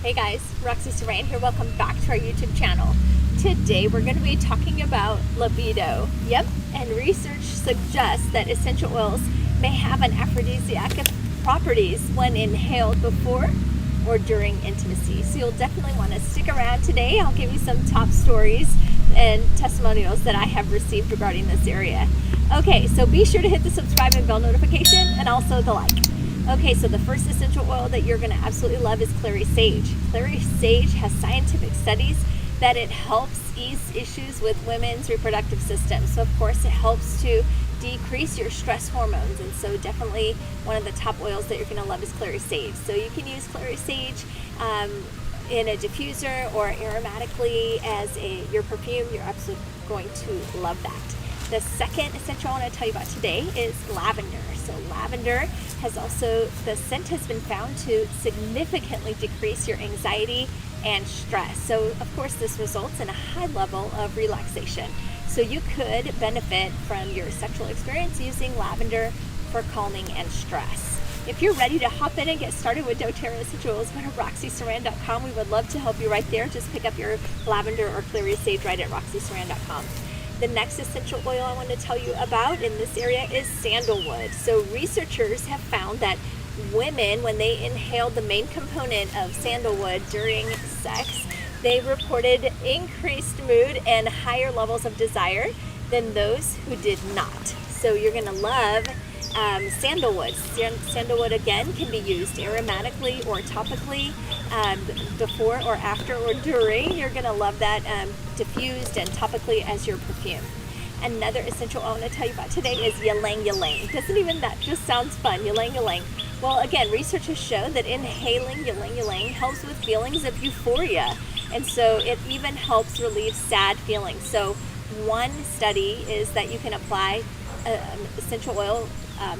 Hey guys, Roxy Saran here. Welcome back to our YouTube channel. Today we're going to be talking about libido. Yep, and research suggests that essential oils may have an aphrodisiac properties when inhaled before or during intimacy. So you'll definitely want to stick around today. I'll give you some top stories and testimonials that I have received regarding this area. Okay, so be sure to hit the subscribe and bell notification and also the like. Okay, so the first essential oil that you're going to absolutely love is Clary Sage. Clary Sage has scientific studies that it helps ease issues with women's reproductive system. So of course it helps to decrease your stress hormones, and so definitely one of the top oils that you're going to love is Clary Sage. So you can use Clary Sage in a diffuser or aromatically as your perfume. You're absolutely going to love that. The second essential I want to tell you about today is lavender. So lavender has also, the scent has been found to significantly decrease your anxiety and stress. So of course this results in a high level of relaxation. So you could benefit from your sexual experience using lavender for calming and stress. If you're ready to hop in and get started with doTERRA essential oils, go to roxysaran.com. We would love to help you right there. Just pick up your lavender or Clary Sage right at roxysaran.com. The next essential oil I want to tell you about in this area is sandalwood. So researchers have found that women, when they inhaled the main component of sandalwood during sex, they reported increased mood and higher levels of desire than those who did not. So you're going to love sandalwood. Sandalwood again can be used aromatically or topically, before or after or during. You're going to love that diffused and topically as your perfume. Another essential I want to tell you about today is Ylang Ylang. Doesn't even that just sounds fun? Ylang Ylang. Well, again, research has shown that inhaling Ylang Ylang helps with feelings of euphoria, and so it even helps relieve sad feelings. So one study is that you can apply essential oil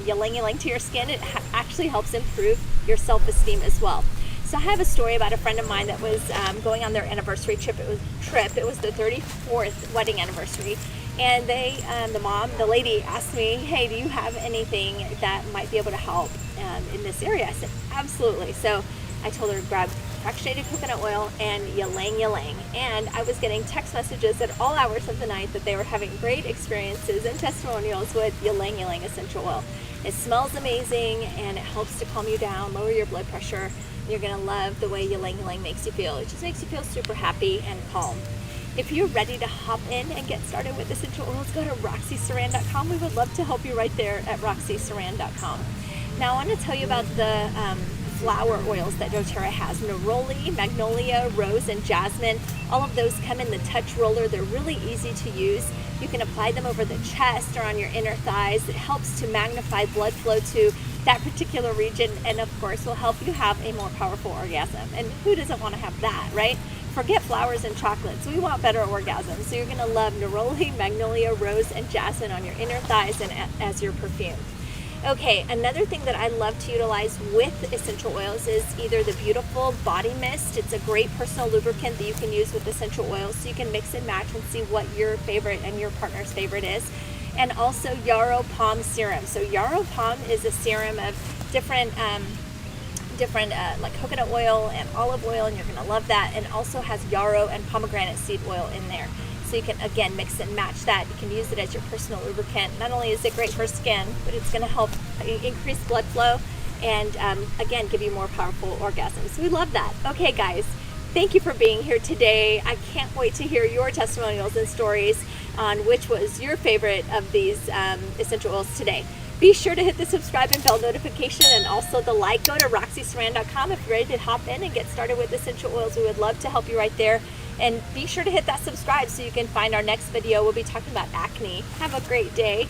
Ylang Ylang to your skin. It actually helps improve your self-esteem as well. So I have a story about a friend of mine that was going on their anniversary trip. It was the 34th wedding anniversary, and the lady asked me, "Hey, do you have anything that might be able to help in this area?" I said, "Absolutely." So I told her to grab fractionated coconut oil and Ylang Ylang, and I was getting text messages at all hours of the night that they were having great experiences and testimonials with Ylang Ylang essential oil. It smells amazing and it helps to calm you down, lower your blood pressure. You're going to love the way Ylang Ylang makes you feel. It just makes you feel super happy and calm. If you're ready to hop in and get started with essential oils, go to roxysaran.com. We would love to help you right there at roxysaran.com. Now I want to tell you about the flower oils that doTERRA has. Neroli, Magnolia, Rose, and Jasmine. All of those come in the touch roller. They're really easy to use. You can apply them over the chest or on your inner thighs. It helps to magnify blood flow to that particular region, and of course will help you have a more powerful orgasm. And who doesn't want to have that, right? Forget flowers and chocolates. We want better orgasms. So you're going to love Neroli, Magnolia, Rose, and Jasmine on your inner thighs and as your perfume. Okay, another thing that I love to utilize with essential oils is either the beautiful body mist. It's a great personal lubricant that you can use with essential oils, so you can mix and match and see what your favorite and your partner's favorite is. And also Yarrow Palm serum. So Yarrow Palm is a serum of different like coconut oil and olive oil, and you're going to love that. And also has yarrow and pomegranate seed oil in there. So you can, again, mix and match that. You can use it as your personal lubricant. Not only is it great for skin, but it's going to help increase blood flow and, again, give you more powerful orgasms. So we love that. Okay, guys, thank you for being here today. I can't wait to hear your testimonials and stories on which was your favorite of these essential oils today. Be sure to hit the subscribe and bell notification and also the like. Go to roxysaran.com if you're ready to hop in and get started with essential oils. We would love to help you right there. And be sure to hit that subscribe so you can find our next video. We'll be talking about acne. Have a great day.